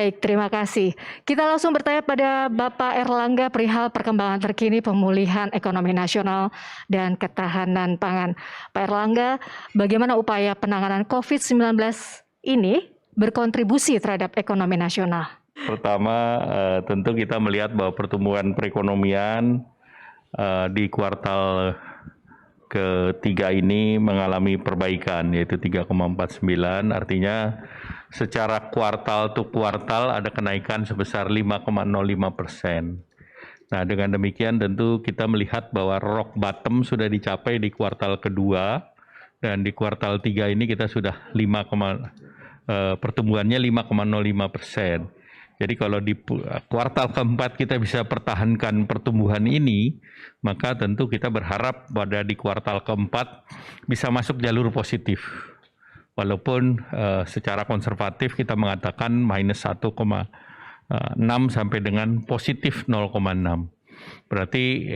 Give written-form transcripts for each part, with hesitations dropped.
Baik, terima kasih. Kita langsung bertanya pada Bapak Erlangga perihal perkembangan terkini pemulihan ekonomi nasional dan ketahanan pangan. Pak Erlangga, bagaimana upaya penanganan COVID-19 ini berkontribusi terhadap ekonomi nasional? Pertama, tentu kita melihat bahwa pertumbuhan perekonomian di kuartal ketiga ini mengalami perbaikan, yaitu 3,49, artinya secara kuartal to kuartal ada kenaikan sebesar 5,05%. Nah, dengan demikian tentu kita melihat bahwa rock bottom sudah dicapai di kuartal kedua, dan di kuartal 3 ini kita sudah pertumbuhannya 5,05%. Jadi kalau di kuartal keempat kita bisa pertahankan pertumbuhan ini, maka tentu kita berharap pada di kuartal keempat bisa masuk jalur positif. Walaupun secara konservatif kita mengatakan minus 1,6 sampai dengan positif 0,6. Berarti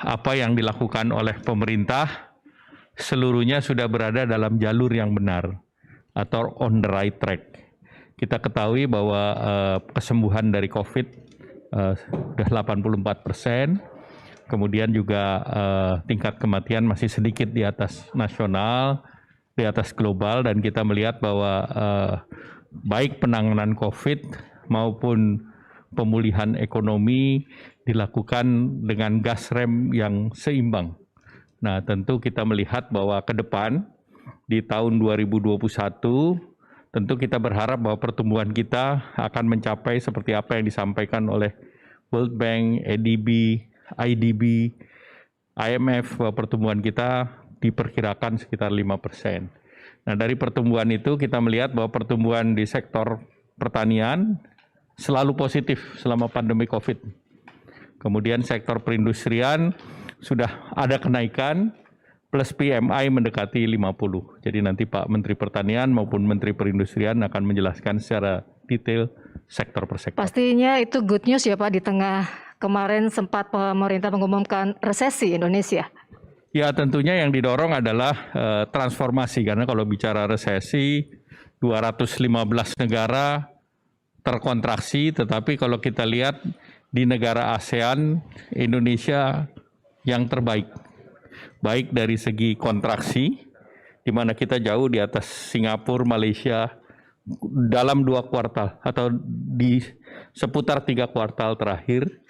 apa yang dilakukan oleh pemerintah seluruhnya sudah berada dalam jalur yang benar atau on the right track. Kita ketahui bahwa kesembuhan dari COVID sudah 84%, kemudian juga tingkat kematian masih sedikit di atas nasional, di atas global, dan kita melihat bahwa baik penanganan COVID maupun pemulihan ekonomi dilakukan dengan gas rem yang seimbang. Nah, tentu kita melihat bahwa ke depan di tahun 2021 tentu kita berharap bahwa pertumbuhan kita akan mencapai seperti apa yang disampaikan oleh World Bank, ADB, IDB, IMF, bahwa pertumbuhan kita diperkirakan sekitar 5%. Nah, dari pertumbuhan itu kita melihat bahwa pertumbuhan di sektor pertanian selalu positif selama pandemi COVID. Kemudian sektor perindustrian sudah ada kenaikan, plus PMI mendekati 50. Jadi nanti Pak Menteri Pertanian maupun Menteri Perindustrian akan menjelaskan secara detail sektor per sektor. Pastinya itu good news ya Pak, di tengah kemarin sempat pemerintah mengumumkan resesi Indonesia. Ya, tentunya yang didorong adalah transformasi, karena kalau bicara resesi 215 negara terkontraksi, tetapi kalau kita lihat di negara ASEAN, Indonesia yang terbaik. Baik dari segi kontraksi, di mana kita jauh di atas Singapura, Malaysia dalam 2 kuartal atau di seputar 3 kuartal terakhir,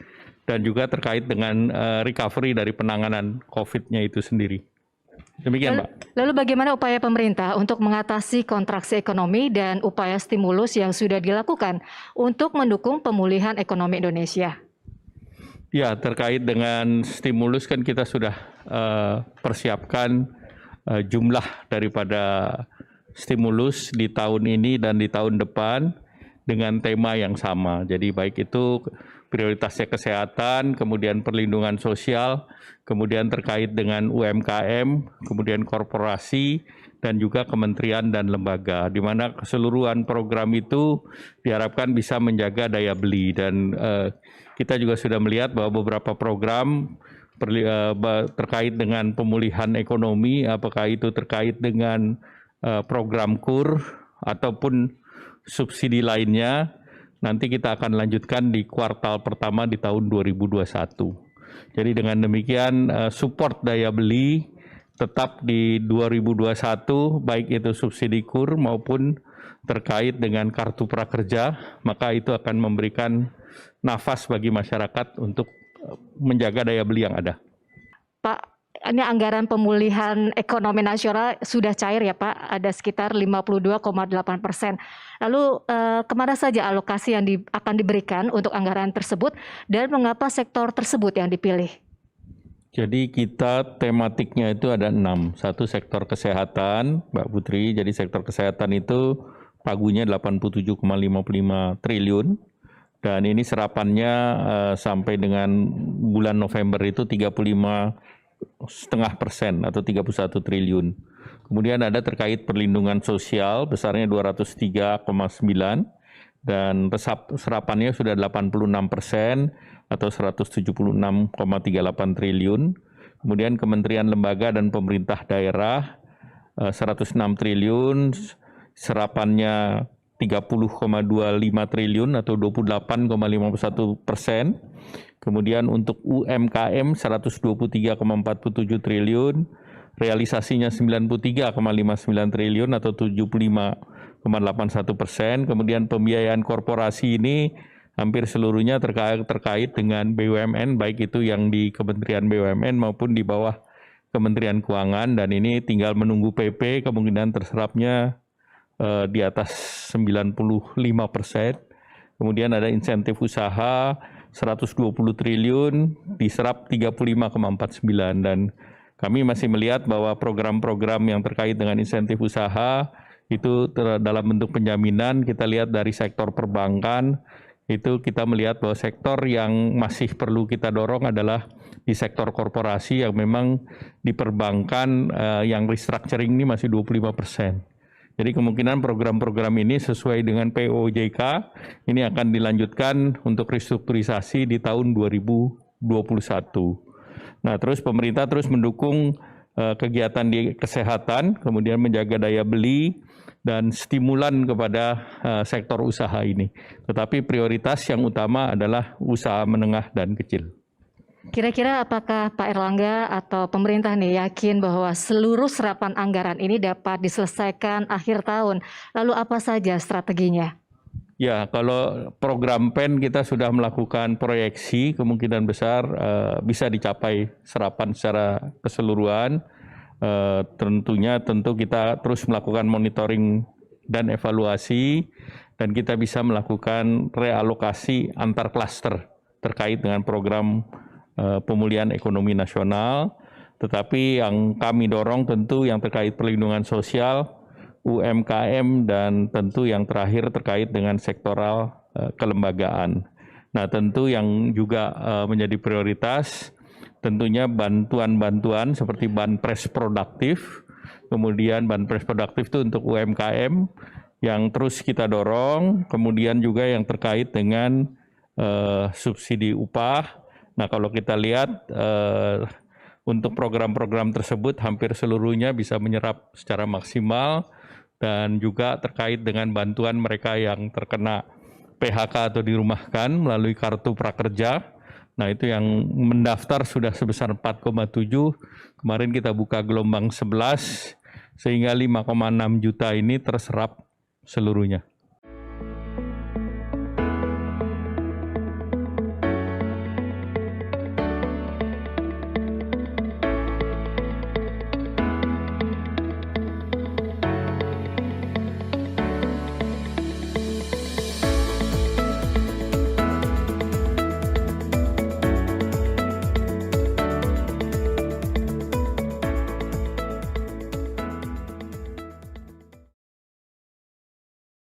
dan juga terkait dengan recovery dari penanganan COVID-nya itu sendiri. Demikian, Pak. Lalu bagaimana upaya pemerintah untuk mengatasi kontraksi ekonomi dan upaya stimulus yang sudah dilakukan untuk mendukung pemulihan ekonomi Indonesia? Ya, terkait dengan stimulus kan kita sudah persiapkan jumlah daripada stimulus di tahun ini dan di tahun depan dengan tema yang sama. Jadi baik itu prioritasnya kesehatan, kemudian perlindungan sosial, kemudian terkait dengan UMKM, kemudian korporasi, dan juga kementerian dan lembaga, di mana keseluruhan program itu diharapkan bisa menjaga daya beli. Dan kita juga sudah melihat bahwa beberapa program terkait dengan pemulihan ekonomi, apakah itu terkait dengan program KUR ataupun subsidi lainnya, nanti kita akan lanjutkan di kuartal pertama di tahun 2021. Jadi dengan demikian support daya beli tetap di 2021, baik itu subsidi KUR maupun terkait dengan kartu prakerja, maka itu akan memberikan nafas bagi masyarakat untuk menjaga daya beli yang ada. Pak, ini anggaran pemulihan ekonomi nasional sudah cair ya Pak, ada sekitar 52,8%. Lalu kemana saja alokasi yang akan diberikan untuk anggaran tersebut dan mengapa sektor tersebut yang dipilih? Jadi kita tematiknya itu ada 6. Satu sektor kesehatan, Mbak Putri. Jadi sektor kesehatan itu pagunya 87,55 triliun. Dan ini serapannya sampai dengan bulan November itu 35,5% atau 31 triliun. Kemudian ada terkait perlindungan sosial besarnya 203,9 dan serapannya sudah 86% atau 176,38 triliun. Kemudian kementerian lembaga dan pemerintah daerah 106 triliun, serapannya 30,25 triliun atau 28,51%. Kemudian untuk UMKM 123,47 triliun, realisasinya 93,59 triliun atau 75,81%. Kemudian pembiayaan korporasi ini hampir seluruhnya terkait dengan BUMN, baik itu yang di Kementerian BUMN maupun di bawah Kementerian Keuangan, dan ini tinggal menunggu PP, kemungkinan terserapnya di atas 95%. Kemudian ada insentif usaha 120 triliun, diserap 35,49, dan kami masih melihat bahwa program-program yang terkait dengan insentif usaha itu dalam bentuk penjaminan. Kita lihat dari sektor perbankan, itu kita melihat bahwa sektor yang masih perlu kita dorong adalah di sektor korporasi yang memang di perbankan yang restructuring ini masih 25%. Jadi kemungkinan program-program ini sesuai dengan POJK ini akan dilanjutkan untuk restrukturisasi di tahun 2021. Nah, terus pemerintah terus mendukung kegiatan di kesehatan, kemudian menjaga daya beli dan stimulan kepada sektor usaha ini. Tetapi prioritas yang utama adalah usaha menengah dan kecil. Kira-kira apakah Pak Erlangga atau pemerintah nih yakin bahwa seluruh serapan anggaran ini dapat diselesaikan akhir tahun? Lalu apa saja strateginya? Ya, kalau program PEN kita sudah melakukan proyeksi, kemungkinan besar bisa dicapai serapan secara keseluruhan. Tentu kita terus melakukan monitoring dan evaluasi, dan kita bisa melakukan realokasi antar klaster terkait dengan program pemulihan ekonomi nasional. Tetapi yang kami dorong tentu yang terkait perlindungan sosial, UMKM, dan tentu yang terakhir terkait dengan sektoral kelembagaan. Nah, tentu yang juga menjadi prioritas tentunya bantuan-bantuan seperti banpres produktif, kemudian banpres produktif itu untuk UMKM yang terus kita dorong, kemudian juga yang terkait dengan subsidi upah. Nah, kalau kita lihat untuk program-program tersebut hampir seluruhnya bisa menyerap secara maksimal, dan juga terkait dengan bantuan mereka yang terkena PHK atau dirumahkan melalui kartu prakerja. Nah, itu yang mendaftar sudah sebesar 4,7, kemarin kita buka gelombang 11, sehingga 5,6 juta ini terserap seluruhnya.